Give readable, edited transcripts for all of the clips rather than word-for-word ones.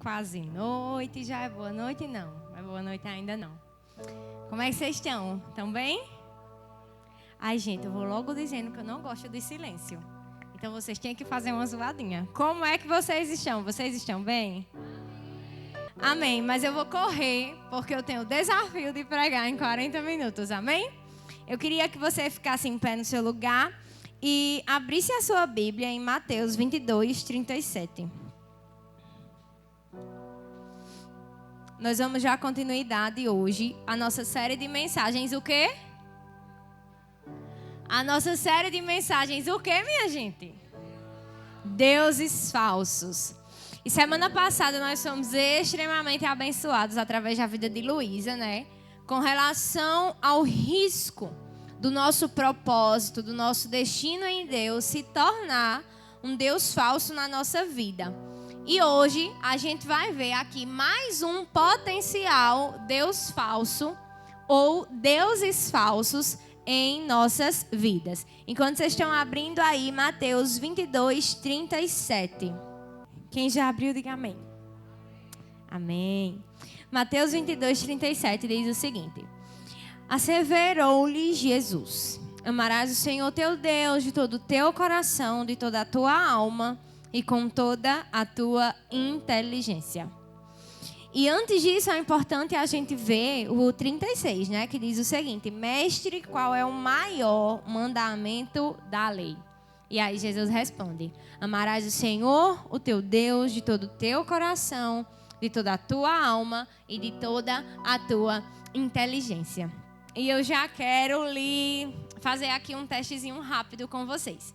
quase noite. Já é boa noite? Não. Não é boa noite ainda não. Como é que vocês estão? Estão bem? Ai, gente, eu vou logo dizendo que eu não gosto de silêncio. Então, vocês têm que fazer uma zoadinha. Como é que vocês estão? Vocês estão bem? Amém. Mas eu vou correr, porque eu tenho o desafio de pregar em 40 minutos. Amém? Eu queria que você ficasse em pé no seu lugar e abrisse a sua Bíblia em Mateus 22, 37. Nós vamos dar continuidade hoje à nossa série de mensagens. O quê? A nossa série de mensagens. O quê, minha gente? Deuses falsos. E semana passada nós fomos extremamente abençoados através da vida de Luísa, né? Com relação ao risco do nosso propósito, do nosso destino em Deus se tornar um Deus falso na nossa vida. E hoje a gente vai ver aqui mais um potencial Deus falso ou deuses falsos em nossas vidas. Enquanto vocês estão abrindo aí Mateus 22, 37. Quem já abriu, diga amém. Amém. Mateus 22, 37 diz o seguinte: asseverou-lhe Jesus: amarás o Senhor teu Deus de todo o teu coração, de toda a tua alma e com toda a tua inteligência. E antes disso, é importante a gente ver o 36, né? Que diz o seguinte: mestre, qual é o maior mandamento da lei? E aí Jesus responde: amarás o Senhor, o teu Deus, de todo o teu coração, de toda a tua alma e de toda a tua inteligência. E eu já quero lhe fazer aqui um testezinho rápido com vocês.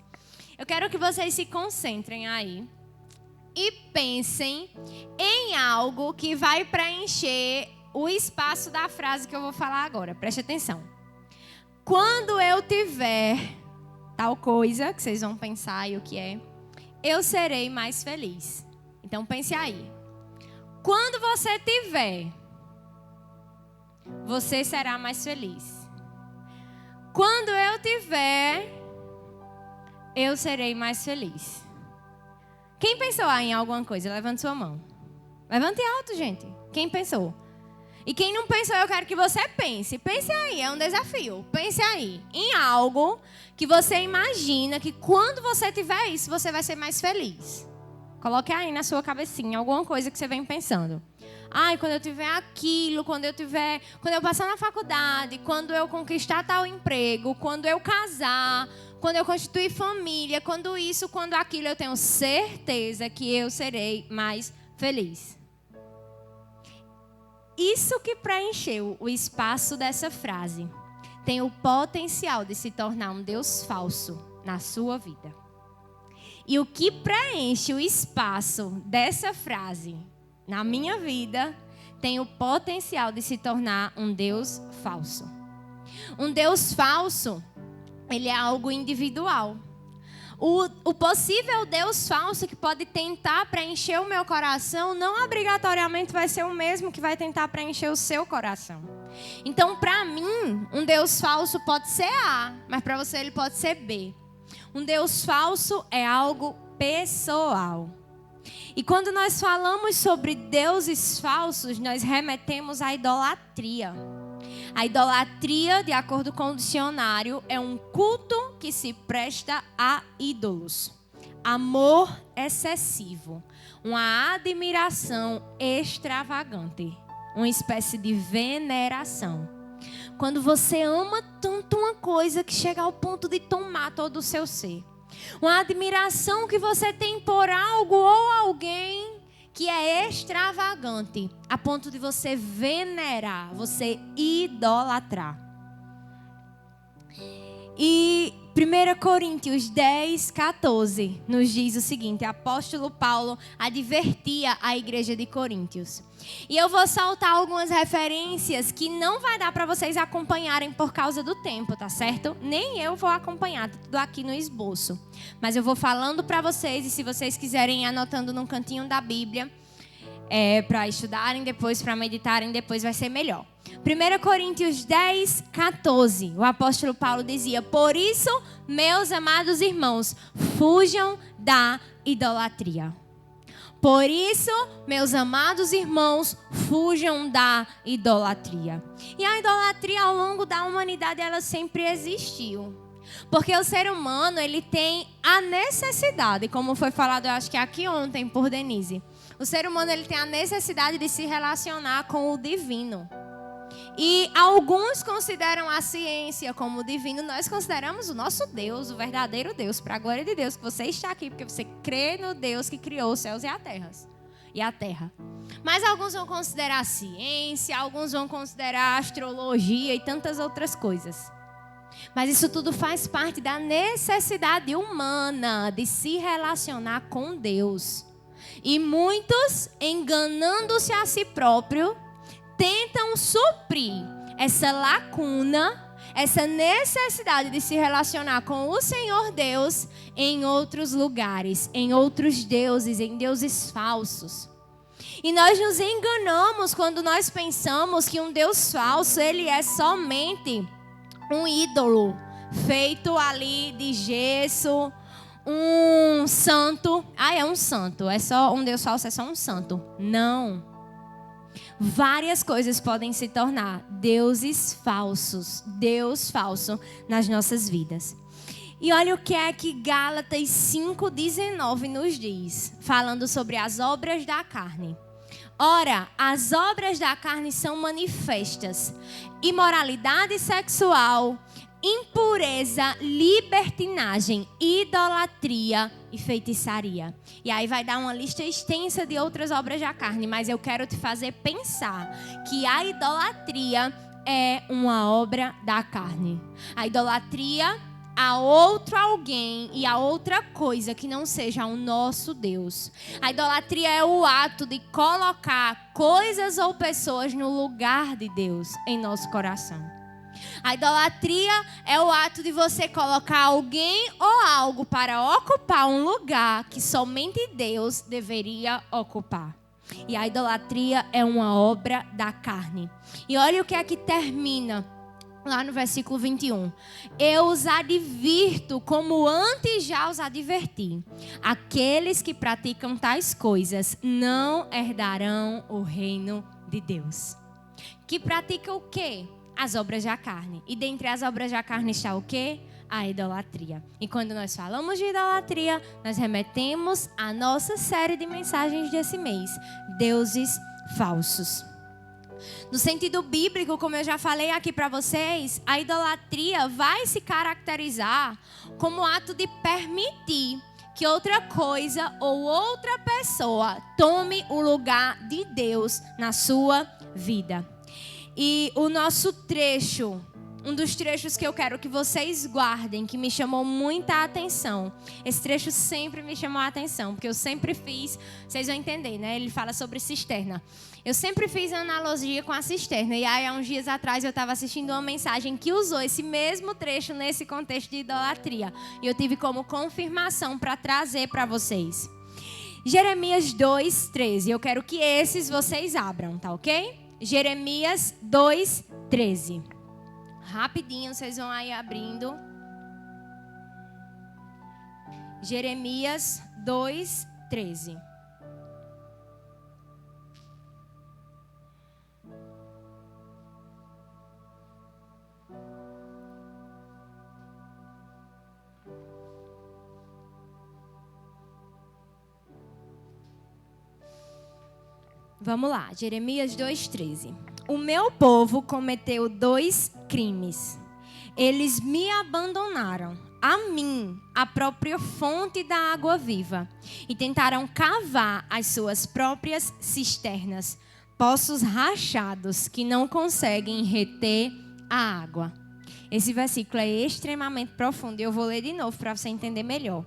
Eu quero que vocês se concentrem aí e pensem em algo que vai preencher o espaço da frase que eu vou falar agora. Preste atenção. Quando eu tiver tal coisa, que vocês vão pensar aí o que é, eu serei mais feliz. Então pense aí. Quando você tiver, você será mais feliz. Quando eu tiver, eu serei mais feliz. Quem pensou aí em alguma coisa? Levante sua mão. Levante alto, gente. Quem pensou? E quem não pensou, eu quero que você pense. Pense aí, é um desafio. Pense aí em algo que você imagina que quando você tiver isso, você vai ser mais feliz. Coloque aí na sua cabecinha alguma coisa que você vem pensando. Ai, quando eu tiver aquilo, quando eu passar na faculdade, quando eu conquistar tal emprego, quando eu casar, quando eu constituir família, quando isso, quando aquilo, eu tenho certeza que eu serei mais feliz. Isso que preencheu o espaço dessa frase tem o potencial de se tornar um Deus falso na sua vida. E o que preenche o espaço dessa frase na minha vida tem o potencial de se tornar um Deus falso. Um Deus falso, ele é algo individual. O possível Deus falso que pode tentar preencher o meu coração não obrigatoriamente vai ser o mesmo que vai tentar preencher o seu coração. Então, para mim, um Deus falso pode ser A, mas para você ele pode ser B. Um Deus falso é algo pessoal. E quando nós falamos sobre deuses falsos, nós remetemos à idolatria. A idolatria, de acordo com o dicionário, é um culto que se presta a ídolos. Amor excessivo, uma admiração extravagante, uma espécie de veneração. Quando você ama tanto uma coisa que chega ao ponto de tomar todo o seu ser. Uma admiração que você tem por algo ou alguém que é extravagante, a ponto de você venerar, você idolatrar. E 1 Coríntios 10, 14 nos diz o seguinte: apóstolo Paulo advertia a igreja de Coríntios. E eu vou soltar algumas referências que não vai dar para vocês acompanharem por causa do tempo, tá certo? Nem eu vou acompanhar, tá tudo aqui no esboço. Mas eu vou falando para vocês, e se vocês quiserem ir anotando num cantinho da Bíblia, para estudarem depois, para meditarem depois, vai ser melhor. 1 Coríntios 10, 14, o apóstolo Paulo dizia: por isso, meus amados irmãos, fujam da idolatria. Por isso, meus amados irmãos, fujam da idolatria. E a idolatria ao longo da humanidade, ela sempre existiu. Porque o ser humano, ele tem a necessidade, como foi falado, eu acho que aqui ontem por Denise. O ser humano, ele tem a necessidade de se relacionar com o divino. E alguns consideram a ciência como divino. Nós consideramos o nosso Deus, o verdadeiro Deus, para a glória de Deus, que você está aqui porque você crê no Deus que criou os céus e a terra. Mas alguns vão considerar a ciência, alguns vão considerar a astrologia e tantas outras coisas. Mas isso tudo faz parte da necessidade humana de se relacionar com Deus. E muitos, enganando-se a si próprio, tentam suprir essa lacuna, essa necessidade de se relacionar com o Senhor Deus em outros lugares, em outros deuses, em deuses falsos. E nós nos enganamos quando nós pensamos que um Deus falso, ele é somente um ídolo feito ali de gesso, um santo. É um santo, é só um Deus falso, é só um santo. Não. Várias coisas podem se tornar deuses falsos, Deus falso nas nossas vidas. E olha o que é que Gálatas 5:19 nos diz, falando sobre as obras da carne. Ora, as obras da carne são manifestas: imoralidade sexual, impureza, libertinagem, idolatria e feitiçaria. E aí vai dar uma lista extensa de outras obras da carne, mas eu quero te fazer pensar que a idolatria é uma obra da carne. A idolatria a outro alguém e a outra coisa que não seja o nosso Deus. A idolatria é o ato de colocar coisas ou pessoas no lugar de Deus em nosso coração. A idolatria é o ato de você colocar alguém ou algo para ocupar um lugar que somente Deus deveria ocupar. E a idolatria é uma obra da carne. E olha o que é que termina lá no versículo 21. Eu os advirto como antes já os adverti. Aqueles que praticam tais coisas não herdarão o reino de Deus. Que pratica o quê? As obras da carne. E dentre as obras da carne está o quê? A idolatria. E quando nós falamos de idolatria, nós remetemos à nossa série de mensagens desse mês. Deuses falsos. No sentido bíblico, como eu já falei aqui para vocês, a idolatria vai se caracterizar como o ato de permitir que outra coisa ou outra pessoa tome o lugar de Deus na sua vida. E o nosso trecho, um dos trechos que eu quero que vocês guardem, que me chamou muita atenção. Esse trecho sempre me chamou a atenção, porque eu sempre fiz, vocês vão entender, né? Ele fala sobre cisterna. Eu sempre fiz analogia com a cisterna. E aí, há uns dias atrás, eu estava assistindo uma mensagem que usou esse mesmo trecho nesse contexto de idolatria. E eu tive como confirmação para trazer para vocês. Jeremias 2:13. Eu quero que esses vocês abram, tá ok? Jeremias 2:13. Rapidinho, vocês vão aí abrindo. Jeremias 2:13. Vamos lá, Jeremias 2:13. O meu povo cometeu 2 crimes. Eles me abandonaram, a mim, a própria fonte da água viva, e tentaram cavar as suas próprias cisternas, poços rachados que não conseguem reter a água. Esse versículo é extremamente profundo e eu vou ler de novo para você entender melhor.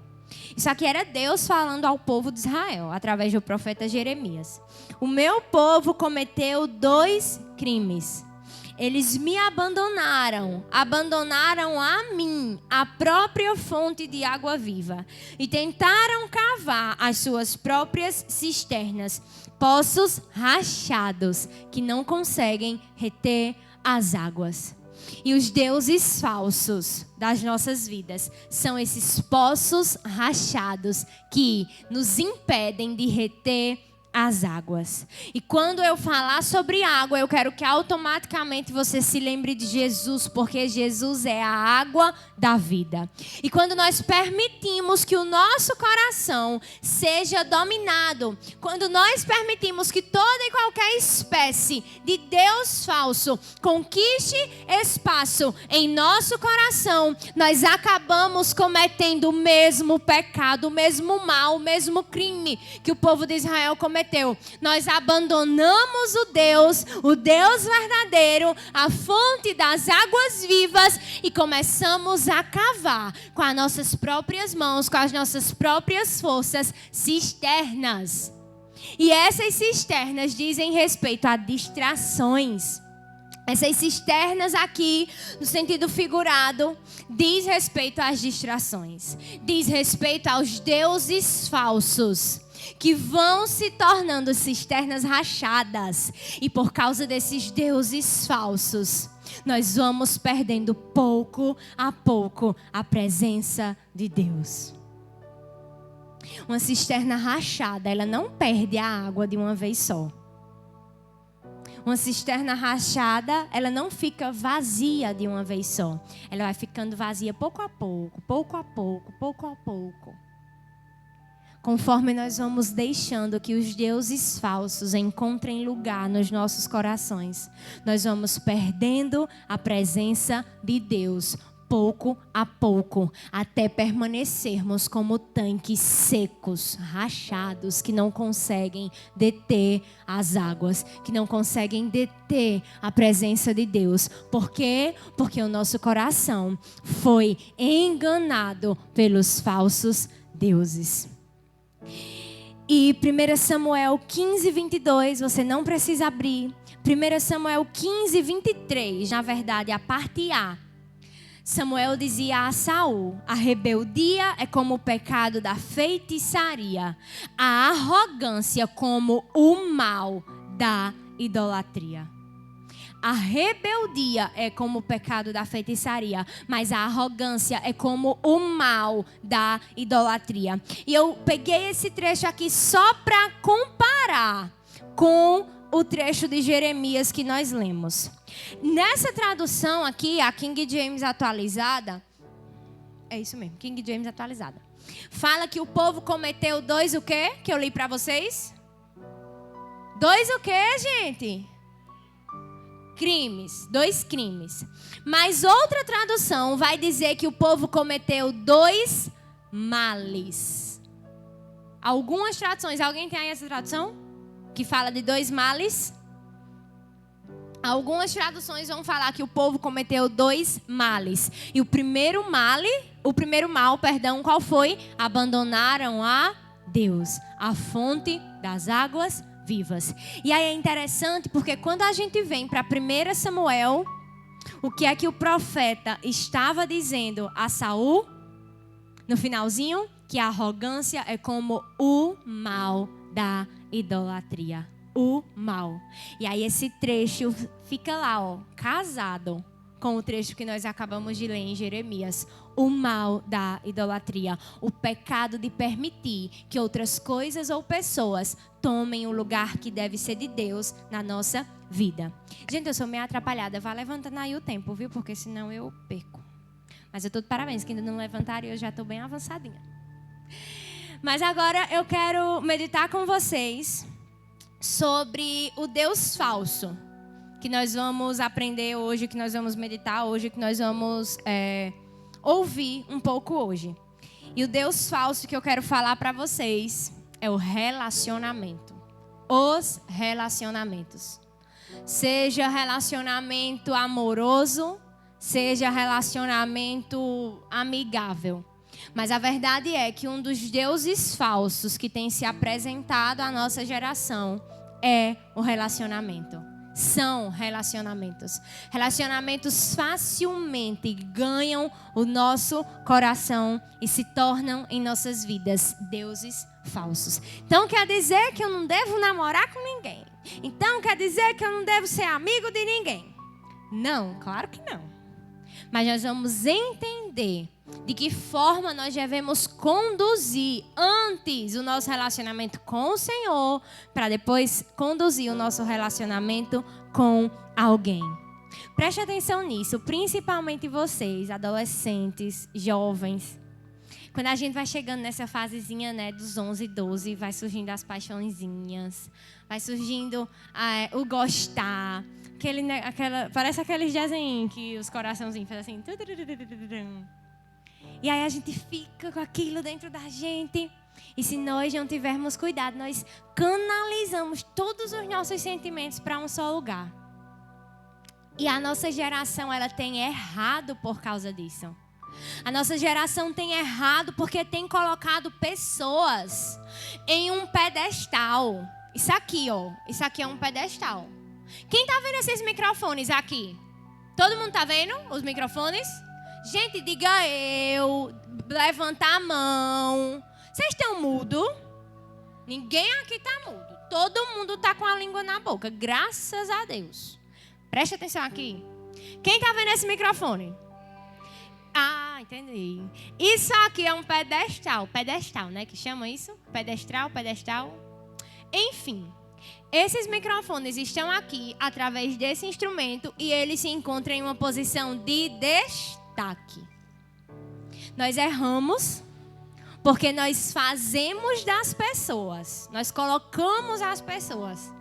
Isso aqui era Deus falando ao povo de Israel, através do profeta Jeremias. O meu povo cometeu 2 crimes. Eles me abandonaram a mim, a própria fonte de água viva, e tentaram cavar as suas próprias cisternas, poços rachados que não conseguem reter as águas. E os deuses falsos das nossas vidas são esses poços rachados que nos impedem de reter as águas. E quando eu falar sobre água, eu quero que automaticamente você se lembre de Jesus, porque Jesus é a água da vida. E quando nós permitimos que o nosso coração seja dominado, quando nós permitimos que toda e qualquer espécie de Deus falso conquiste espaço em nosso coração, nós acabamos cometendo o mesmo pecado, o mesmo mal, o mesmo crime que o povo de Israel cometeu. Nós abandonamos o Deus verdadeiro, a fonte das águas vivas, e começamos a cavar com as nossas próprias mãos, com as nossas próprias forças, cisternas. E essas cisternas dizem respeito a distrações. Essas cisternas aqui, no sentido figurado, diz respeito às distrações. Diz respeito aos deuses falsos, que vão se tornando cisternas rachadas. E por causa desses deuses falsos, nós vamos perdendo pouco a pouco a presença de Deus. Uma cisterna rachada, ela não perde a água de uma vez só. Uma cisterna rachada, ela não fica vazia de uma vez só. Ela vai ficando vazia pouco a pouco, pouco a pouco, pouco a pouco. Conforme nós vamos deixando que os deuses falsos encontrem lugar nos nossos corações, nós vamos perdendo a presença de Deus, pouco a pouco, até permanecermos como tanques secos, rachados, que não conseguem deter as águas, que não conseguem deter a presença de Deus. Por quê? Porque o nosso coração foi enganado pelos falsos deuses. E 1 Samuel 15, 22, você não precisa abrir. 1 Samuel 15, 23, na verdade, a parte A. Samuel dizia a Saul: a rebeldia é como o pecado da feitiçaria, a arrogância como o mal da idolatria. A rebeldia é como o pecado da feitiçaria, mas a arrogância é como o mal da idolatria. E eu peguei esse trecho aqui só para comparar com o trecho de Jeremias que nós lemos. Nessa tradução aqui, a King James atualizada, é isso mesmo, King James atualizada, fala que o povo cometeu dois o quê? Que eu li para vocês? Dois o quê, gente? Crimes, 2 crimes. Mas outra tradução vai dizer que o povo cometeu 2 males. Algumas traduções, alguém tem aí essa tradução? Que fala de 2 males? Algumas traduções vão falar que o povo cometeu 2 males. E o primeiro mal, qual foi? Abandonaram a Deus, a fonte das águas vivas. E aí é interessante porque quando a gente vem para 1 Samuel, o que é que o profeta estava dizendo a Saul? No finalzinho, que a arrogância é como o mal da idolatria. O mal. E aí esse trecho fica lá, ó, casado com o trecho que nós acabamos de ler em Jeremias. O mal da idolatria. O pecado de permitir que outras coisas ou pessoas tomem o lugar que deve ser de Deus na nossa vida. Gente, eu sou meio atrapalhada. Vá levantando aí o tempo, viu? Porque senão eu perco. Mas eu estou de parabéns, que ainda não levantaram e eu já estou bem avançadinha. Mas agora eu quero meditar com vocês sobre o Deus falso. Que nós vamos aprender hoje, que nós vamos meditar hoje, que nós vamos ouvir um pouco hoje. E o Deus falso que eu quero falar para vocês é o relacionamento. Os relacionamentos. Seja relacionamento amoroso, seja relacionamento amigável. Mas a verdade é que um dos deuses falsos que tem se apresentado à nossa geração é o relacionamento. São relacionamentos. Relacionamentos facilmente ganham o nosso coração e se tornam em nossas vidas deuses falsos. Então quer dizer que eu não devo namorar com ninguém. Então quer dizer que eu não devo ser amigo de ninguém. Não, claro que não. Mas nós vamos entender de que forma nós devemos conduzir antes o nosso relacionamento com o Senhor, para depois conduzir o nosso relacionamento com alguém. Preste atenção nisso, principalmente vocês, adolescentes, jovens. Quando a gente vai chegando nessa fasezinha, né, dos 11, 12, vai surgindo as paixõezinhas, vai surgindo o gostar, parece aqueles desenhos que os coraçãozinhos fazem assim. E aí a gente fica com aquilo dentro da gente. E se nós não tivermos cuidado, nós canalizamos todos os nossos sentimentos para um só lugar. E a nossa geração, ela tem errado por causa disso. A nossa geração tem errado porque tem colocado pessoas em um pedestal. Isso aqui, ó. Isso aqui é um pedestal. Quem tá vendo esses microfones aqui? Todo mundo tá vendo os microfones? Gente, diga eu. Levanta a mão. Vocês estão mudos? Ninguém aqui tá mudo. Todo mundo tá com a língua na boca. Graças a Deus. Preste atenção aqui. Quem tá vendo esse microfone? Ah, entendi. Isso aqui é um pedestal. Pedestal, né? Que chama isso? Pedestal. Enfim. Esses microfones estão aqui através desse instrumento e eles se encontram em uma posição de destaque. Nós erramos porque nós fazemos das pessoas, nós colocamos as pessoas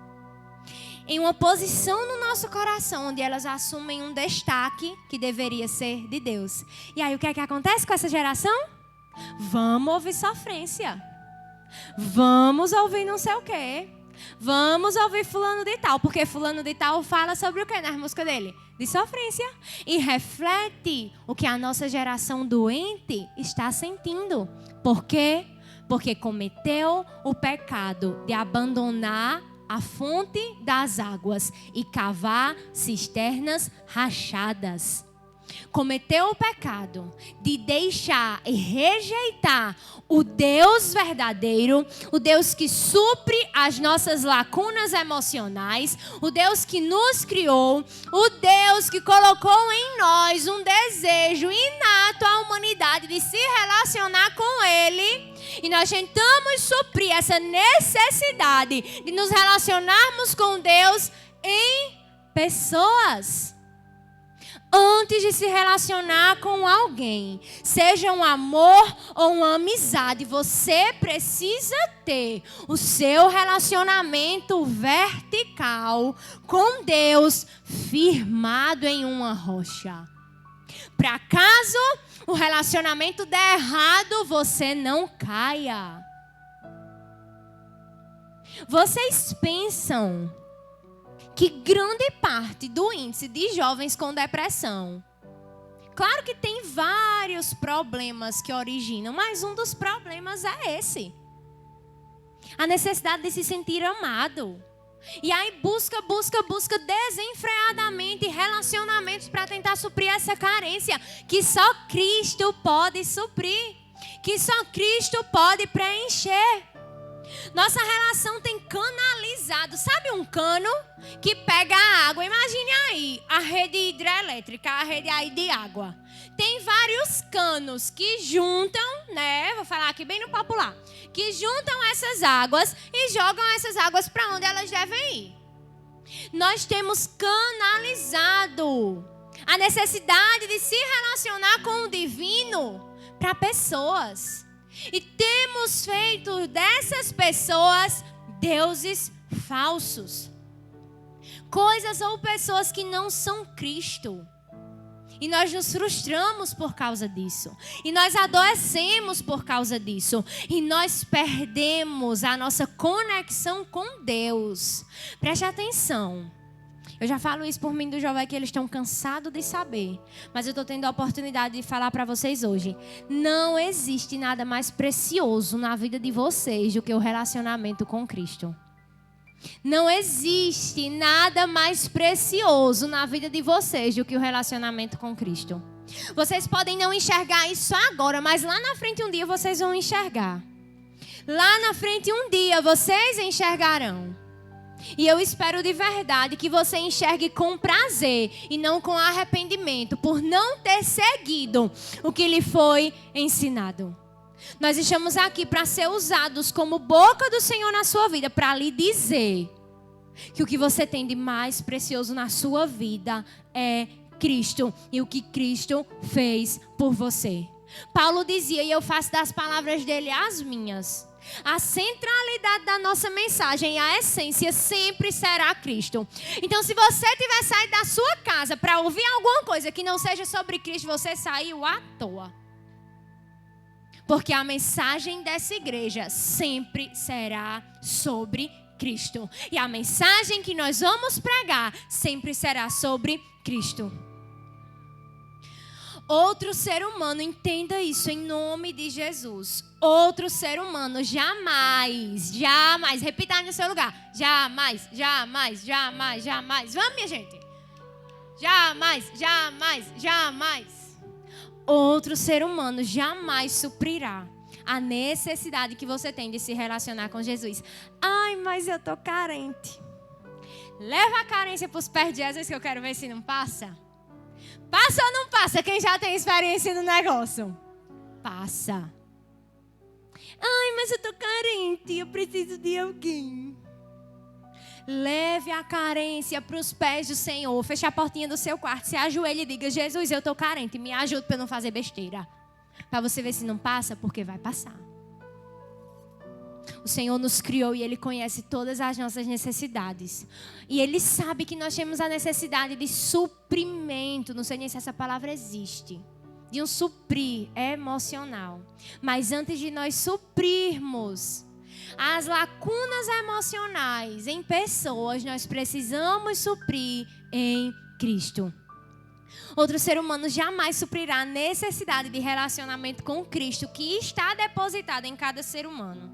em uma posição no nosso coração onde elas assumem um destaque que deveria ser de Deus. E aí o que é que acontece com essa geração? Vamos ouvir sofrência. Vamos ouvir não sei o quê. Vamos ouvir fulano de tal. Porque fulano de tal fala sobre o quê nas músicas dele? De sofrência. E reflete o que a nossa geração doente está sentindo. Por quê? Porque cometeu o pecado de abandonar a fonte das águas e cavar cisternas rachadas. Cometeu o pecado de deixar e rejeitar o Deus verdadeiro, o Deus que supre as nossas lacunas emocionais, o Deus que nos criou, o Deus que colocou em nós um desejo inato à humanidade de se relacionar com Ele. E nós tentamos suprir essa necessidade de nos relacionarmos com Deus em pessoas. Antes de se relacionar com alguém, seja um amor ou uma amizade, você precisa ter o seu relacionamento vertical com Deus firmado em uma rocha. Para caso o relacionamento der errado, você não caia. Vocês pensam que grande parte do índice de jovens com depressão, claro que tem vários problemas que originam, mas um dos problemas é esse. A necessidade de se sentir amado. E aí busca desenfreadamente relacionamentos para tentar suprir essa carência que só Cristo pode suprir, que só Cristo pode preencher. Nossa relação tem canalizado. Sabe um cano que pega a água? Imagine aí a rede hidrelétrica, a rede aí de água. Tem vários canos que juntam, né? Vou falar aqui bem no popular. Que juntam essas águas e jogam essas águas para onde elas devem ir. Nós temos canalizado a necessidade de se relacionar com o divino para pessoas. E temos feito dessas pessoas deuses falsos. Coisas ou pessoas que não são Cristo. E nós nos frustramos por causa disso. E nós adoecemos por causa disso. E nós perdemos a nossa conexão com Deus. Preste atenção. Eu já falo isso por mim do jovem que eles estão cansados de saber. Mas eu estou tendo a oportunidade de falar para vocês hoje. Não existe nada mais precioso na vida de vocês do que o relacionamento com Cristo. Não existe nada mais precioso na vida de vocês do que o relacionamento com Cristo. Vocês podem não enxergar isso agora, mas lá na frente um dia vocês vão enxergar. Lá na frente um dia vocês enxergarão. E eu espero de verdade que você enxergue com prazer e não com arrependimento por não ter seguido o que lhe foi ensinado. Nós estamos aqui para ser usados como boca do Senhor na sua vida, para lhe dizer que o que você tem de mais precioso na sua vida é Cristo e o que Cristo fez por você. Paulo dizia, e eu faço das palavras dele as minhas: a centralidade da nossa mensagem e a essência sempre será Cristo. Então, se você tiver saído da sua casa para ouvir alguma coisa que não seja sobre Cristo, você saiu à toa. Porque a mensagem dessa igreja sempre será sobre Cristo. E a mensagem que nós vamos pregar sempre será sobre Cristo. Outro ser humano, entenda isso em nome de Jesus. Outro ser humano jamais, repita aí no seu lugar. Jamais. Vamos, minha gente. Jamais. Outro ser humano jamais suprirá a necessidade que você tem de se relacionar com Jesus. Ai, mas eu tô carente. Leva a carência para os pés de Jesus que eu quero ver se não passa. Passa ou não passa? Quem já tem experiência no negócio? Passa. Ai, mas eu tô carente, eu preciso de alguém. Leve a carência para os pés do Senhor. Feche a portinha do seu quarto, se ajoelhe e diga: Jesus, eu tô carente, me ajude para eu não fazer besteira. Para você ver se não passa, porque vai passar. O Senhor nos criou e Ele conhece todas as nossas necessidades. E Ele sabe que nós temos a necessidade de suprimento. Não sei nem se essa palavra existe. De um suprir emocional. Mas antes de nós suprirmos as lacunas emocionais em pessoas, nós precisamos suprir em Cristo. Outro ser humano jamais suprirá a necessidade de relacionamento com Cristo que está depositada em cada ser humano.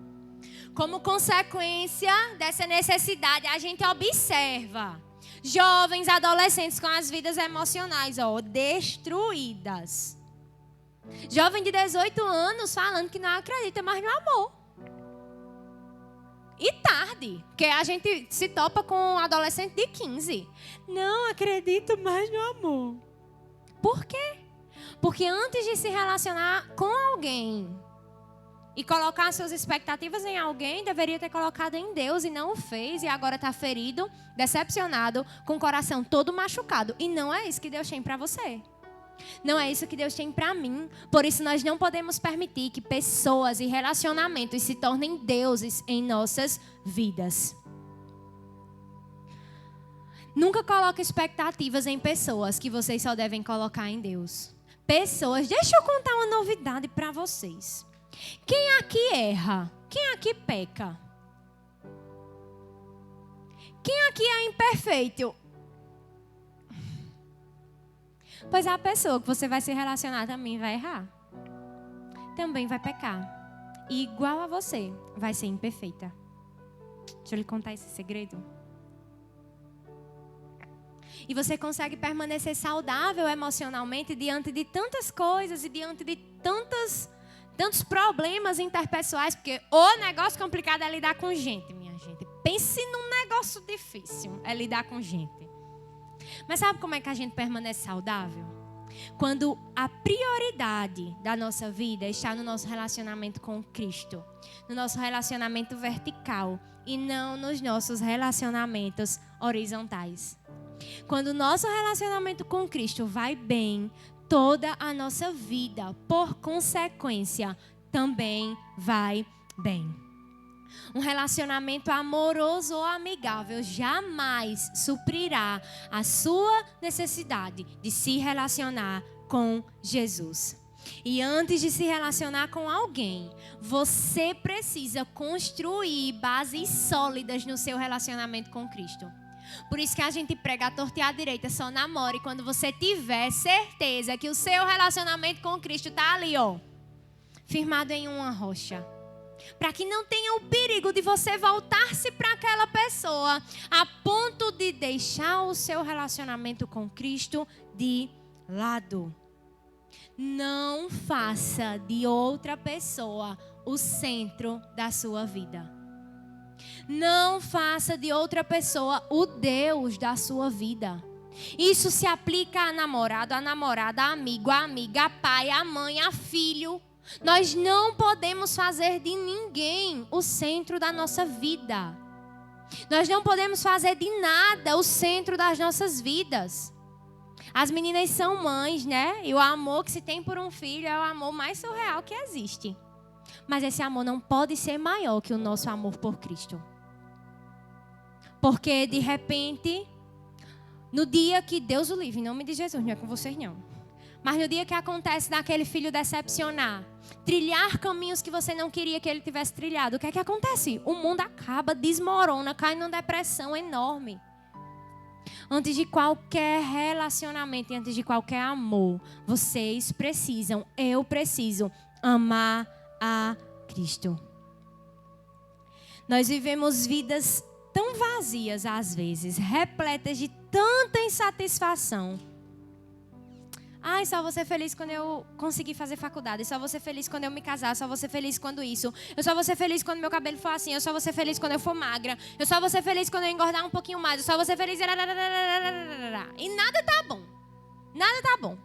Como consequência dessa necessidade, a gente observa jovens, adolescentes com as vidas emocionais destruídas. Jovem de 18 anos falando que não acredita mais no amor. E tarde, porque a gente se topa com um adolescente de 15. Não acredito mais no amor. Por quê? Porque antes de se relacionar com alguém e colocar suas expectativas em alguém, deveria ter colocado em Deus e não o fez. E agora está ferido, decepcionado, com o coração todo machucado. E não é isso que Deus tem para você. Não é isso que Deus tem para mim. Por isso nós não podemos permitir que pessoas e relacionamentos se tornem deuses em nossas vidas. Nunca coloque expectativas em pessoas que vocês só devem colocar em Deus. Pessoas, deixa eu contar uma novidade para vocês. Quem aqui erra? Quem aqui peca? Quem aqui é imperfeito? Pois a pessoa que você vai se relacionar também vai errar. Também vai pecar. E igual a você, vai ser imperfeita. Deixa eu lhe contar esse segredo. E você consegue permanecer saudável emocionalmente diante de tantas coisas e diante de tantos problemas interpessoais. Porque o negócio complicado é lidar com gente, minha gente. Pense num negócio difícil, é lidar com gente. Mas sabe como é que a gente permanece saudável? Quando a prioridade da nossa vida está no nosso relacionamento com Cristo. No nosso relacionamento vertical e não nos nossos relacionamentos horizontais. Quando o nosso relacionamento com Cristo vai bem, toda a nossa vida, por consequência, também vai bem. Um relacionamento amoroso ou amigável jamais suprirá a sua necessidade de se relacionar com Jesus. E antes de se relacionar com alguém, você precisa construir bases sólidas no seu relacionamento com Cristo. Por isso que a gente prega a torta e a direita, só namore quando você tiver certeza que o seu relacionamento com Cristo está ali, firmado em uma rocha. Para que não tenha o perigo de você voltar-se para aquela pessoa a ponto de deixar o seu relacionamento com Cristo de lado. Não faça de outra pessoa o centro da sua vida. Não faça de outra pessoa o Deus da sua vida. Isso se aplica a namorado, a namorada, a amigo, a amiga, a pai, a mãe, a filho. Nós não podemos fazer de ninguém o centro da nossa vida. Nós não podemos fazer de nada o centro das nossas vidas. As meninas são mães, né? E o amor que se tem por um filho é o amor mais surreal que existe. Mas esse amor não pode ser maior que o nosso amor por Cristo. Porque, de repente, no dia que Deus o livre, em nome de Jesus, não é com vocês não. Mas no dia que acontece daquele filho decepcionar, trilhar caminhos que você não queria que ele tivesse trilhado, o que é que acontece? O mundo acaba, desmorona, cai numa depressão enorme. Antes de qualquer relacionamento, antes de qualquer amor, vocês precisam, eu preciso amar a Cristo. Nós vivemos vidas tão vazias às vezes, repletas de tanta insatisfação. Ai, só vou ser feliz quando eu conseguir fazer faculdade. Só vou ser feliz quando eu me casar. Só vou ser feliz quando isso. Eu só vou ser feliz quando meu cabelo for assim. Eu só vou ser feliz quando eu for magra. Eu só vou ser feliz quando eu engordar um pouquinho mais. Eu só vou ser feliz... E nada tá bom. Nada tá bom.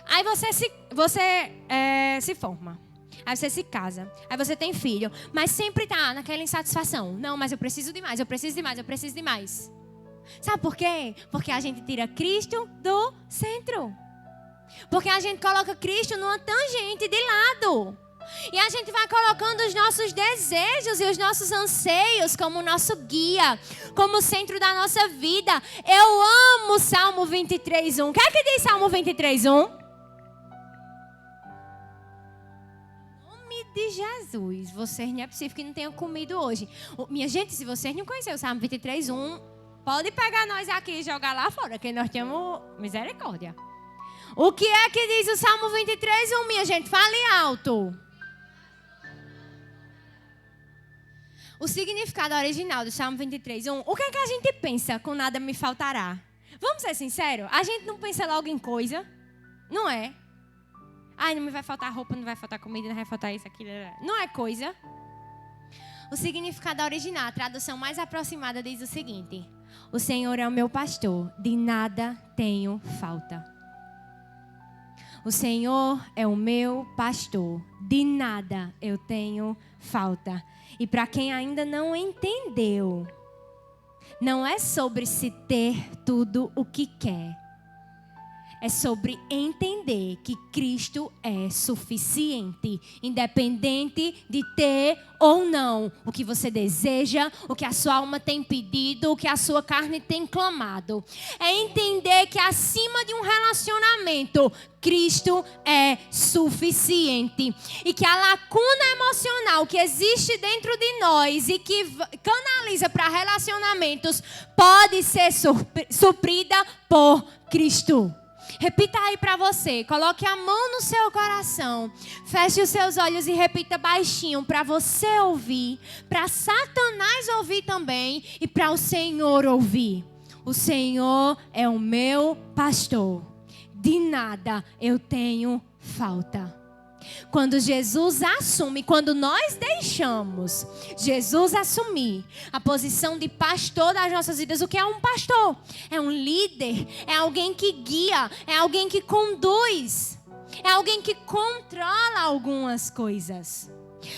Aí você se forma. Aí você se casa. Aí você tem filho. Mas sempre tá naquela insatisfação. Não, mas eu preciso de mais. Eu preciso de mais. Eu preciso de mais. Sabe por quê? Porque a gente tira Cristo do centro. Porque a gente coloca Cristo numa tangente de lado. E a gente vai colocando os nossos desejos e os nossos anseios como nosso guia, como centro da nossa vida. Eu amo Salmo 23:1. O que é que diz Salmo 23:1? Em nome de Jesus, vocês não é possível que não tenham comido hoje. Minha gente, se vocês não conheceram o Salmo 23:1, pode pegar nós aqui e jogar lá fora, que nós temos misericórdia. O que é que diz o Salmo 23:1, minha gente? Fale alto. O significado original do Salmo 23:1, o que é que a gente pensa com nada me faltará? Vamos ser sinceros? A gente não pensa logo em coisa, não é? Ai, não me vai faltar roupa, não vai faltar comida, não vai faltar isso, aquilo. Não é coisa. O significado original, a tradução mais aproximada diz o seguinte: o Senhor é o meu pastor, de nada tenho falta. O Senhor é o meu pastor, de nada eu tenho falta. E para quem ainda não entendeu, não é sobre se ter tudo o que quer. É sobre entender que Cristo é suficiente, independente de ter ou não o que você deseja, o que a sua alma tem pedido, o que a sua carne tem clamado. É entender que acima de um relacionamento, Cristo é suficiente. E que a lacuna emocional que existe dentro de nós e que canaliza para relacionamentos pode ser suprida por Cristo. Repita aí para você, coloque a mão no seu coração, feche os seus olhos e repita baixinho para você ouvir, para Satanás ouvir também e para o Senhor ouvir. O Senhor é o meu pastor, de nada eu tenho falta. Quando Jesus assume, quando nós deixamos Jesus assumir a posição de pastor das nossas vidas, o que é um pastor? É um líder, é alguém que guia, é alguém que conduz, é alguém que controla algumas coisas.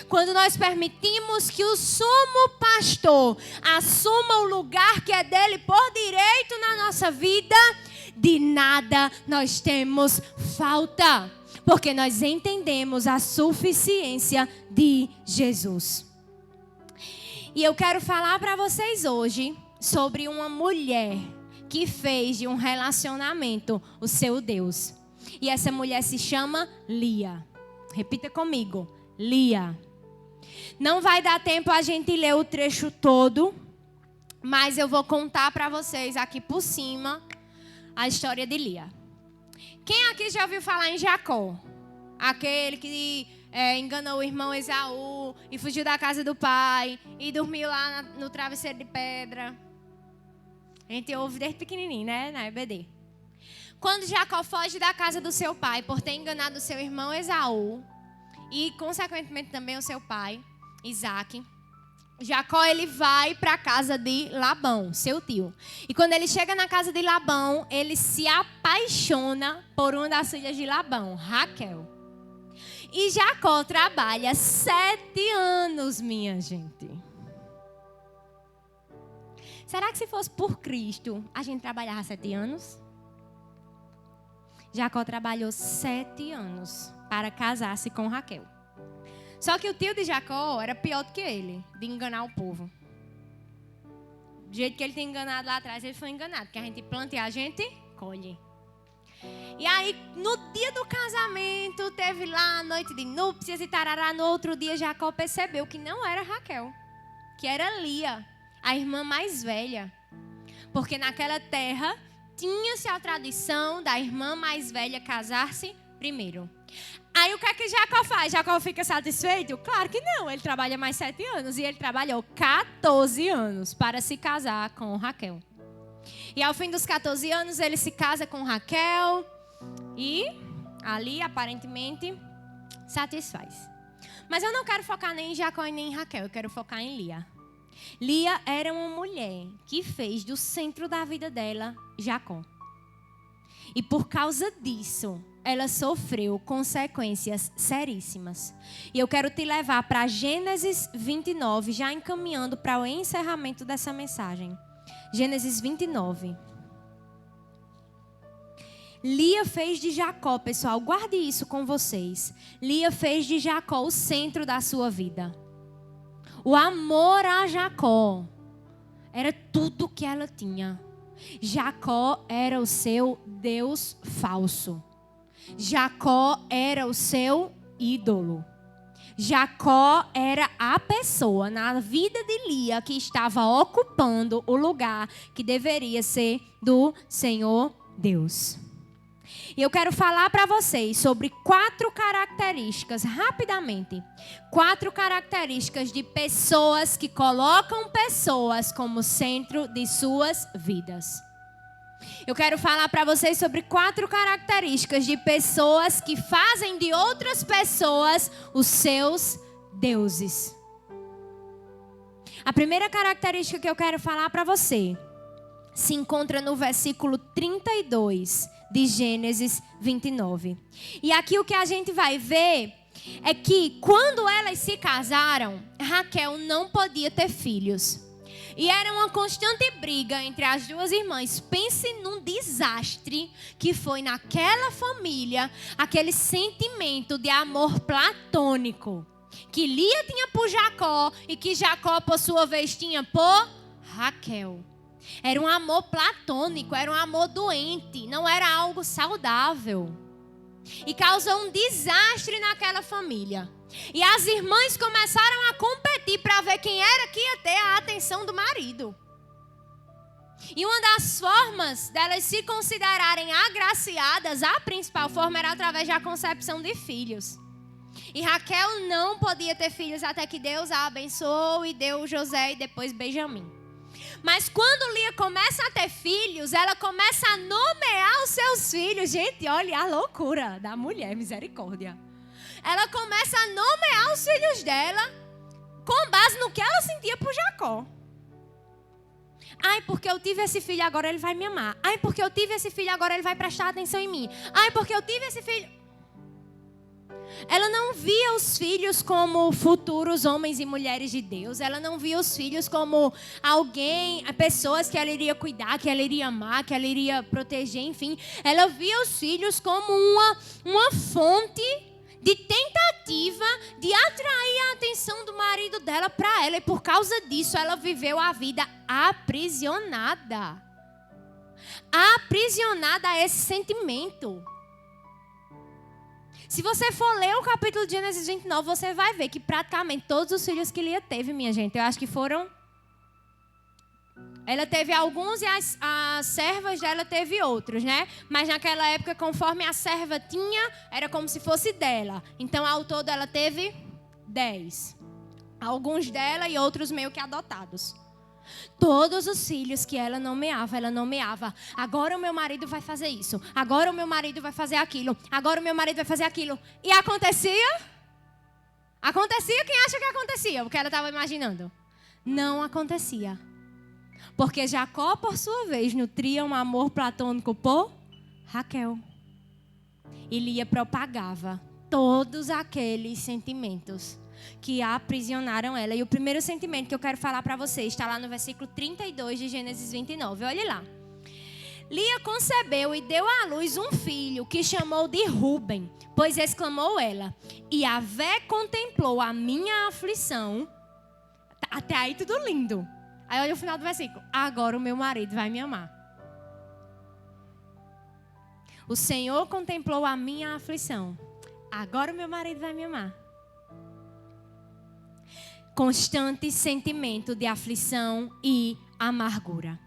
Quando nós permitimos que o sumo pastor assuma o lugar que é dele por direito na nossa vida, de nada nós temos falta. Porque nós entendemos a suficiência de Jesus. E eu quero falar para vocês hoje sobre uma mulher que fez de um relacionamento o seu Deus. E essa mulher se chama Lia. Repita comigo, Lia. Não vai dar tempo a gente ler o trecho todo, mas eu vou contar para vocês aqui por cima a história de Lia. Quem aqui já ouviu falar em Jacó? Aquele que enganou o irmão Esaú e fugiu da casa do pai e dormiu lá no travesseiro de pedra. A gente ouve desde pequenininho, né? Na EBD. Quando Jacó foge da casa do seu pai por ter enganado o seu irmão Esaú e, consequentemente, também o seu pai, Isaac, Jacó, ele vai para a casa de Labão, seu tio. E quando ele chega na casa de Labão, ele se apaixona por uma das filhas de Labão, Raquel. E Jacó trabalha 7 anos, minha gente. Será que se fosse por Cristo, a gente trabalhava 7 anos? Jacó trabalhou 7 anos para casar-se com Raquel. Só que o tio de Jacó era pior do que ele, de enganar o povo. Do jeito que ele tem enganado lá atrás, ele foi enganado. Porque a gente planta e a gente colhe. E aí, no dia do casamento, teve lá a noite de núpcias e tarará. No outro dia, Jacó percebeu que não era Raquel, que era Lia, a irmã mais velha. Porque naquela terra, tinha-se a tradição da irmã mais velha casar-se primeiro. Aí o que é que Jacó faz? Jacó fica satisfeito? Claro que não, ele trabalha mais 7 anos. E ele trabalhou 14 anos para se casar com Raquel. E ao fim dos 14 anos ele se casa com Raquel. E ali aparentemente satisfaz. Mas eu não quero focar nem em Jacó e nem em Raquel, eu quero focar em Lia. Lia era uma mulher que fez do centro da vida dela Jacó. E por causa disso, ela sofreu consequências seríssimas. E eu quero te levar para Gênesis 29, já encaminhando para o encerramento dessa mensagem. Gênesis 29. Lia fez de Jacó, pessoal, guarde isso com vocês. Lia fez de Jacó o centro da sua vida. O amor a Jacó era tudo que ela tinha. Jacó era o seu Deus falso. Jacó era o seu ídolo. Jacó era a pessoa na vida de Lia que estava ocupando o lugar que deveria ser do Senhor Deus. E eu quero falar para vocês sobre 4 características, rapidamente. 4 características de pessoas que colocam pessoas como centro de suas vidas. Eu quero falar para vocês sobre 4 características de pessoas que fazem de outras pessoas os seus deuses. A primeira característica que eu quero falar para você se encontra no versículo 32 de Gênesis 29. E aqui o que a gente vai ver é que quando elas se casaram, Raquel não podia ter filhos. E era uma constante briga entre as duas irmãs. Pense num desastre que foi naquela família, aquele sentimento de amor platônico que Lia tinha por Jacó e que Jacó, por sua vez, tinha por Raquel. Era um amor platônico, era um amor doente, não era algo saudável. E causou um desastre naquela família. E as irmãs começaram a competir para ver quem era que ia ter a atenção do marido. E uma das formas delas se considerarem agraciadas, a principal forma era através da concepção de filhos. E Raquel não podia ter filhos até que Deus a abençoou e deu José e depois Benjamim. Mas quando Lia começa a ter filhos, ela começa a nomear os seus filhos. Gente, olha a loucura da mulher, misericórdia. Ela começa a nomear os filhos dela com base no que ela sentia por Jacó. Ai, porque eu tive esse filho, agora ele vai me amar. Ai, porque eu tive esse filho, agora ele vai prestar atenção em mim. Ai, porque eu tive esse filho... Ela não via os filhos como futuros homens e mulheres de Deus. Ela não via os filhos como alguém, pessoas que ela iria cuidar, que ela iria amar, que ela iria proteger, enfim. Ela via os filhos como uma fonte de tentativa de atrair a atenção do marido dela para ela. E por causa disso, ela viveu a vida aprisionada. Aprisionada a esse sentimento. Se você for ler o capítulo de Gênesis 29, você vai ver que praticamente todos os filhos que Lia teve, minha gente, eu acho que foram... Ela teve alguns e as servas dela teve outros, né? Mas naquela época, conforme a serva tinha, era como se fosse dela. Então, ao todo, ela teve 10. Alguns dela e outros meio que adotados. Todos os filhos que ela nomeava. Agora o meu marido vai fazer isso. Agora o meu marido vai fazer aquilo. Agora o meu marido vai fazer aquilo. E acontecia? Acontecia? Quem acha que acontecia? O que ela estava imaginando? não acontecia. Porque Jacó, por sua vez, nutria um amor platônico por Raquel. E Lia propagava todos aqueles sentimentos que aprisionaram ela. E o primeiro sentimento que eu quero falar para vocês está lá no versículo 32 de Gênesis 29. Olhe lá. Lia concebeu e deu à luz um filho que chamou de Ruben, pois exclamou ela: Yahvé contemplou a minha aflição. Até aí tudo lindo. Aí olha o final do versículo: agora o meu marido vai me amar. O Senhor contemplou a minha aflição. Agora o meu marido vai me amar. Constante sentimento de aflição e amargura.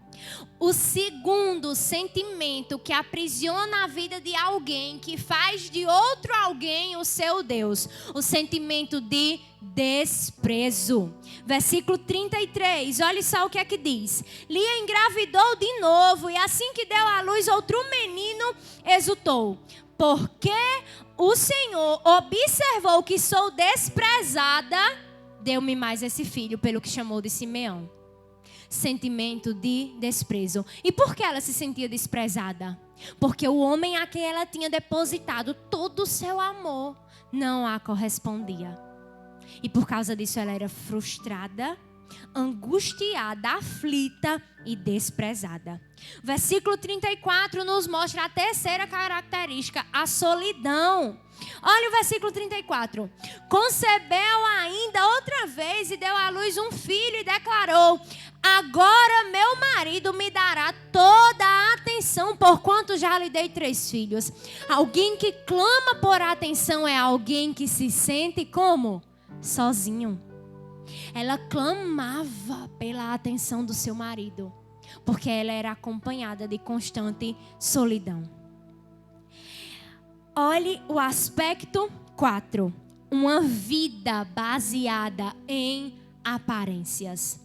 O segundo sentimento que aprisiona a vida de alguém, que faz de outro alguém o seu Deus, o sentimento de desprezo. Versículo 33, olha só o que é que diz. Lia engravidou de novo e assim que deu à luz outro menino, exultou. Porque o Senhor observou que sou desprezada, deu-me mais esse filho, pelo que chamou de Simeão. Sentimento de desprezo. E por que ela se sentia desprezada? Porque o homem a quem ela tinha depositado todo o seu amor não a correspondia. E por causa disso ela era frustrada, angustiada, aflita e desprezada. Versículo 34 nos mostra a terceira característica, a solidão. Olha o versículo 34. Concebeu ainda outra vez e deu à luz um filho e declarou: agora meu marido me dará toda a atenção, porquanto já lhe dei 3 filhos. Alguém que clama por atenção é alguém que se sente como? Sozinho. Ela clamava pela atenção do seu marido, porque ela era acompanhada de constante solidão. Olhe o aspecto 4. Uma vida baseada em aparências.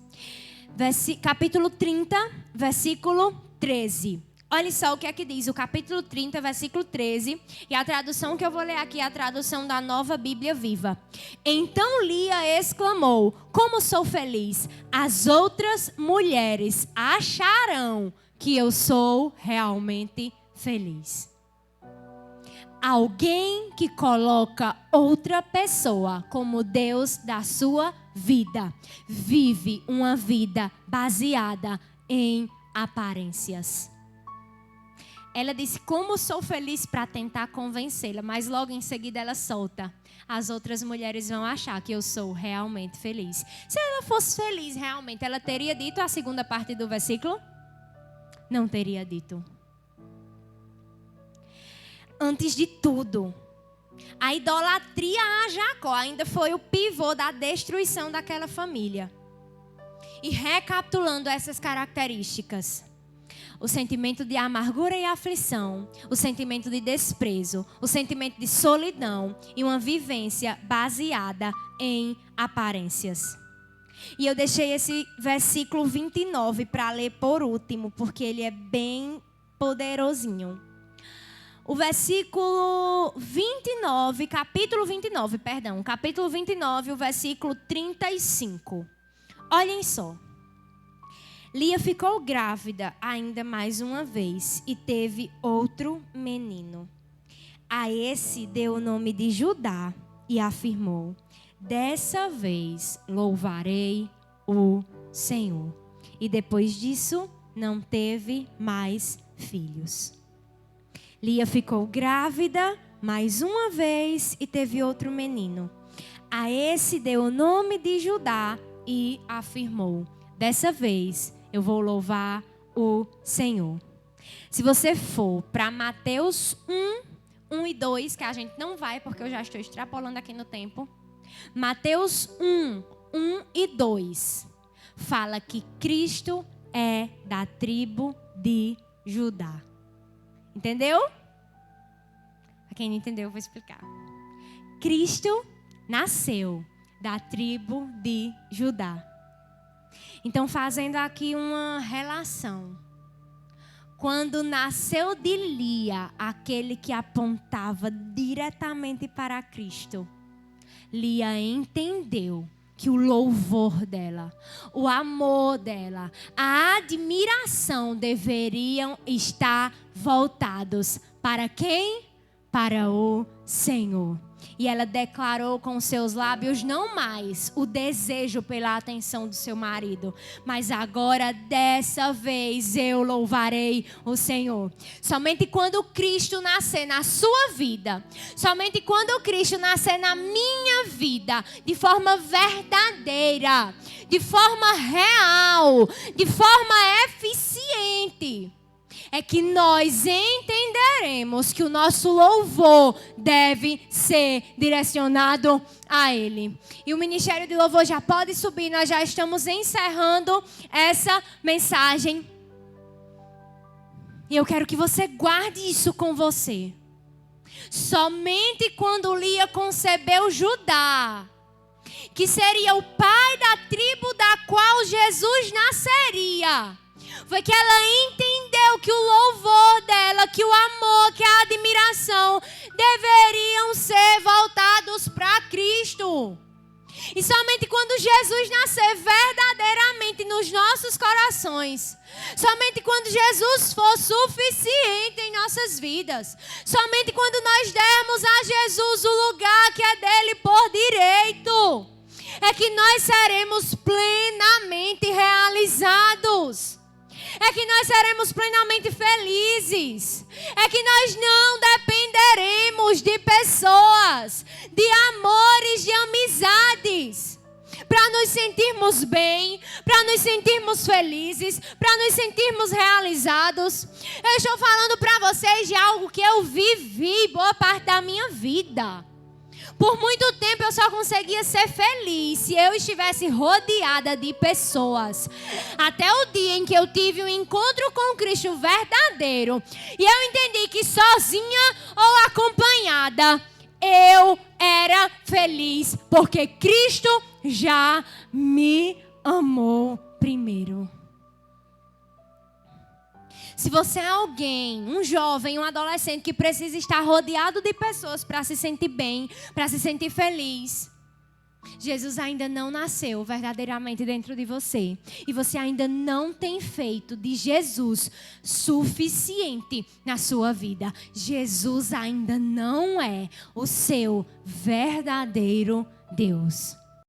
Capítulo 30, versículo 13. Olha só o que é que diz o capítulo 30, versículo 13. E a tradução que eu vou ler aqui é a tradução da Nova Bíblia Viva. Então Lia exclamou: como sou feliz! As outras mulheres acharão que eu sou realmente feliz. Alguém que coloca outra pessoa como Deus da sua vida, vive uma vida baseada em aparências. Ela disse: como sou feliz, para tentar convencê-la, mas logo em seguida ela solta: as outras mulheres vão achar que eu sou realmente feliz. Se ela fosse feliz realmente, ela teria dito a segunda parte do versículo? Não teria dito. Antes de tudo, a idolatria a Jacó ainda foi o pivô da destruição daquela família. E recapitulando essas características: o sentimento de amargura e aflição, o sentimento de desprezo, o sentimento de solidão e uma vivência baseada em aparências. E eu deixei esse versículo 29 para ler por último, porque ele é bem poderosinho. O versículo 29, capítulo 29, o versículo 35. Olhem só. Lia ficou grávida ainda mais uma vez e teve outro menino. A esse deu o nome de Judá e afirmou: dessa vez louvarei o Senhor. E depois disso não teve mais filhos. Lia ficou grávida mais uma vez e teve outro menino. A esse deu o nome de Judá e afirmou: dessa vez eu vou louvar o Senhor. Se você for para Mateus 1 e 2, que a gente não vai porque eu já estou extrapolando aqui no tempo. Mateus 1 e 2 fala que Cristo é da tribo de Judá. Entendeu? Para quem não entendeu, eu vou explicar. Cristo nasceu da tribo de Judá. Então, fazendo aqui uma relação. Quando nasceu de Lia, aquele que apontava diretamente para Cristo, Lia entendeu que o louvor dela, o amor dela, a admiração deveriam estar voltados para quem? Para o Senhor. E ela declarou com seus lábios não mais o desejo pela atenção do seu marido, mas agora dessa vez eu louvarei o Senhor. Somente quando Cristo nascer na sua vida, somente quando Cristo nascer na minha vida, de forma verdadeira, de forma real, de forma eficiente, é que nós entenderemos que o nosso louvor deve ser direcionado a Ele. E o Ministério de Louvor já pode subir, nós já estamos encerrando essa mensagem. E eu quero que você guarde isso com você. Somente quando Lia concebeu Judá, que seria o pai da tribo da qual Jesus nasceria, foi que ela entendeu que o louvor dela, que o amor, que a admiração deveriam ser voltados para Cristo. E somente quando Jesus nascer verdadeiramente nos nossos corações, somente quando Jesus for suficiente em nossas vidas, somente quando nós dermos a Jesus o lugar que é dele por direito, é que nós seremos plenamente realizados. É que nós seremos plenamente felizes. É que nós não dependeremos de pessoas, de amores, de amizades, para nos sentirmos bem, para nos sentirmos felizes, para nos sentirmos realizados. Eu estou falando para vocês de algo que eu vivi boa parte da minha vida. Por muito tempo eu só conseguia ser feliz se eu estivesse rodeada de pessoas. Até o dia em que eu tive um encontro com Cristo verdadeiro. E eu entendi que sozinha ou acompanhada, eu era feliz. Porque Cristo já me amou primeiro. Se você é alguém, um jovem, um adolescente que precisa estar rodeado de pessoas para se sentir bem, para se sentir feliz, Jesus ainda não nasceu verdadeiramente dentro de você. E você ainda não tem feito de Jesus suficiente na sua vida. Jesus ainda não é o seu verdadeiro Deus.